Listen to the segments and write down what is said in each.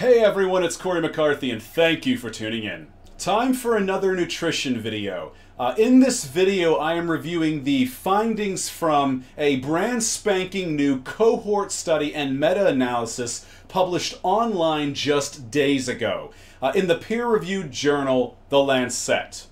Hey everyone, it's Cory McCarthy and thank you for tuning in. Time for another nutrition video. In this video I am reviewing the findings from a brand spanking new cohort study and meta-analysis published online just days ago in the peer-reviewed journal The Lancet.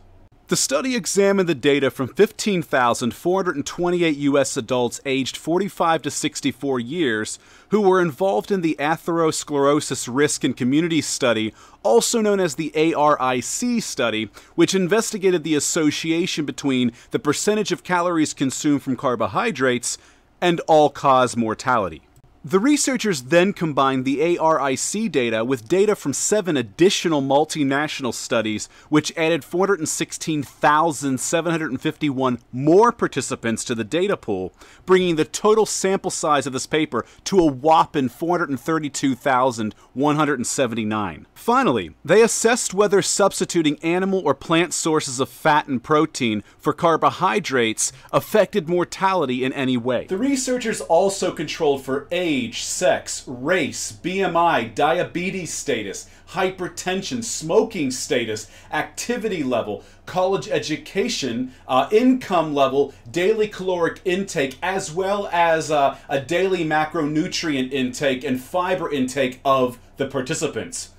The study examined the data from 15,428 U.S. adults aged 45 to 64 years who were involved in the atherosclerosis risk and community study, also known as the ARIC study, which investigated the association between the percentage of calories consumed from carbohydrates and all-cause mortality. The researchers then combined the ARIC data with data from 7 additional multinational studies, which added 416,751 more participants to the data pool, bringing the total sample size of this paper to a whopping 432,179. Finally, they assessed whether substituting animal or plant sources of fat and protein for carbohydrates affected mortality in any way. The researchers also controlled for age, sex, race, BMI, diabetes status, hypertension, smoking status, activity level, college education, income level, daily caloric intake, as well as a daily macronutrient intake and fiber intake of the participants.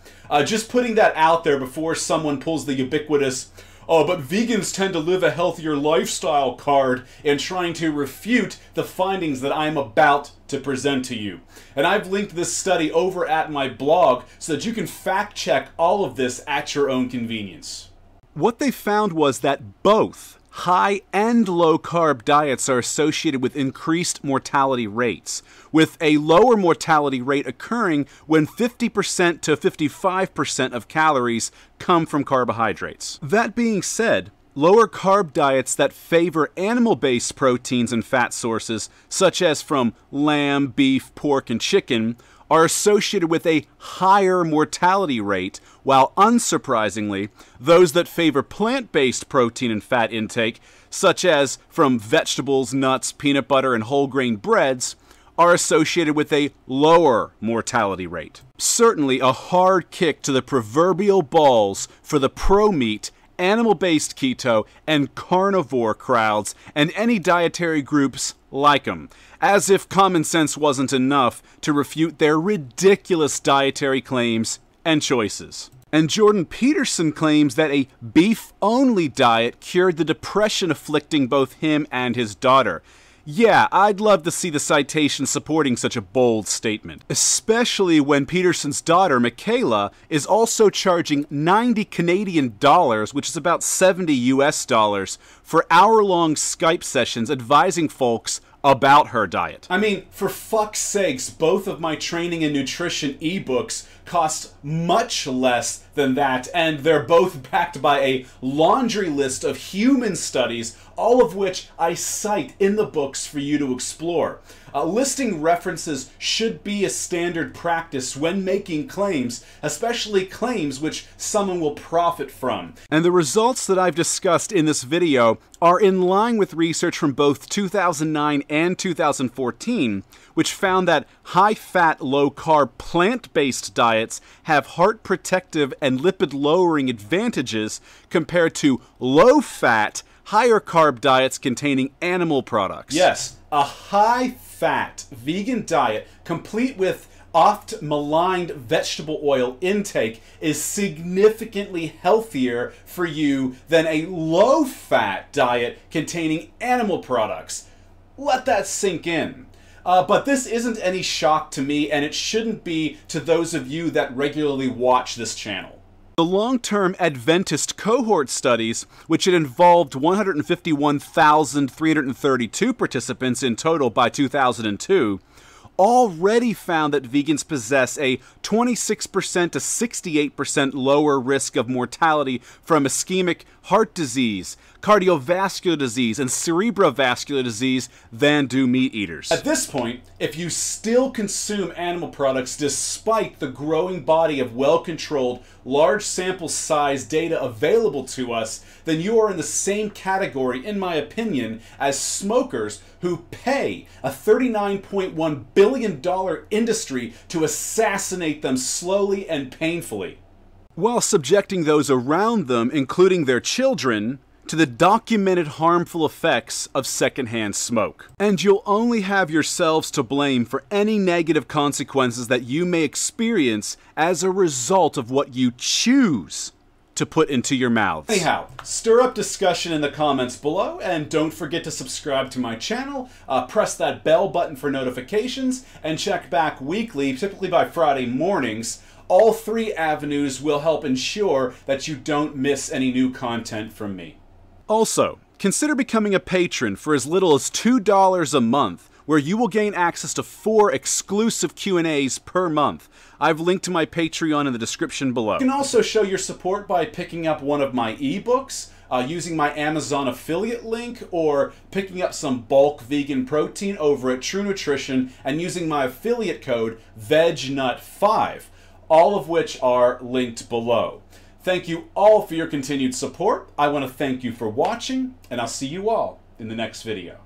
Just putting that out there before someone pulls the ubiquitous "oh, but vegans tend to live a healthier lifestyle" card and trying to refute the findings that I'm about to present to you. And I've linked this study over at my blog so that you can fact check all of this at your own convenience. What they found was that both high and low carb diets are associated with increased mortality rates, with a lower mortality rate occurring when 50% to 55% of calories come from carbohydrates. That being said, lower carb diets that favor animal-based proteins and fat sources, such as from lamb, beef, pork, and chicken, are associated with a higher mortality rate, while unsurprisingly, those that favor plant-based protein and fat intake, such as from vegetables, nuts, peanut butter, and whole grain breads, are associated with a lower mortality rate. Certainly a hard kick to the proverbial balls for the pro-meat, animal-based keto, and carnivore crowds, and any dietary groups like them, as if common sense wasn't enough to refute their ridiculous dietary claims and choices. And Jordan Peterson claims that a beef-only diet cured the depression afflicting both him and his daughter. Yeah, I'd love to see the citation supporting such a bold statement, especially when Peterson's daughter, Mikhaila, is also charging 90 Canadian dollars, which is about 70 US dollars, for hour-long Skype sessions advising folks about her diet. I mean, for fuck's sakes, both of my training and nutrition ebooks cost much less than that, and they're both backed by a laundry list of human studies, all of which I cite in the books for you to explore. Listing references should be a standard practice when making claims, especially claims which someone will profit from. And the results that I've discussed in this video are in line with research from both 2009 and 2014, which found that high-fat, low-carb, plant-based diets have heart protective and lipid-lowering advantages compared to low-fat, higher-carb diets containing animal products. Yes, a high-fat vegan diet complete with oft-maligned vegetable oil intake is significantly healthier for you than a low-fat diet containing animal products. Let that sink in. But this isn't any shock to me, and it shouldn't be to those of you that regularly watch this channel. The long-term Adventist cohort studies, which had involved 151,332 participants in total by 2002, already found that vegans possess a 26% to 68% lower risk of mortality from ischemic heart disease, cardiovascular disease, and cerebrovascular disease than do meat eaters. At this point, if you still consume animal products despite the growing body of well-controlled, large sample size data available to us, then you are in the same category, in my opinion, as smokers who pay a $39.1 billion industry to assassinate them slowly and painfully, while subjecting those around them, including their children, to the documented harmful effects of secondhand smoke. And you'll only have yourselves to blame for any negative consequences that you may experience as a result of what you choose to put into your mouths. Anyhow, stir up discussion in the comments below, and don't forget to subscribe to my channel, press that bell button for notifications, and check back weekly, typically by Friday mornings. All three avenues will help ensure that you don't miss any new content from me. Also, consider becoming a patron for as little as $2 a month, where you will gain access to 4 exclusive Q&As per month. I've linked to my Patreon in the description below. You can also show your support by picking up one of my ebooks, using my Amazon affiliate link, or picking up some bulk vegan protein over at True Nutrition and using my affiliate code VEGNUT5, all of which are linked below. Thank you all for your continued support. I want to thank you for watching, and I'll see you all in the next video.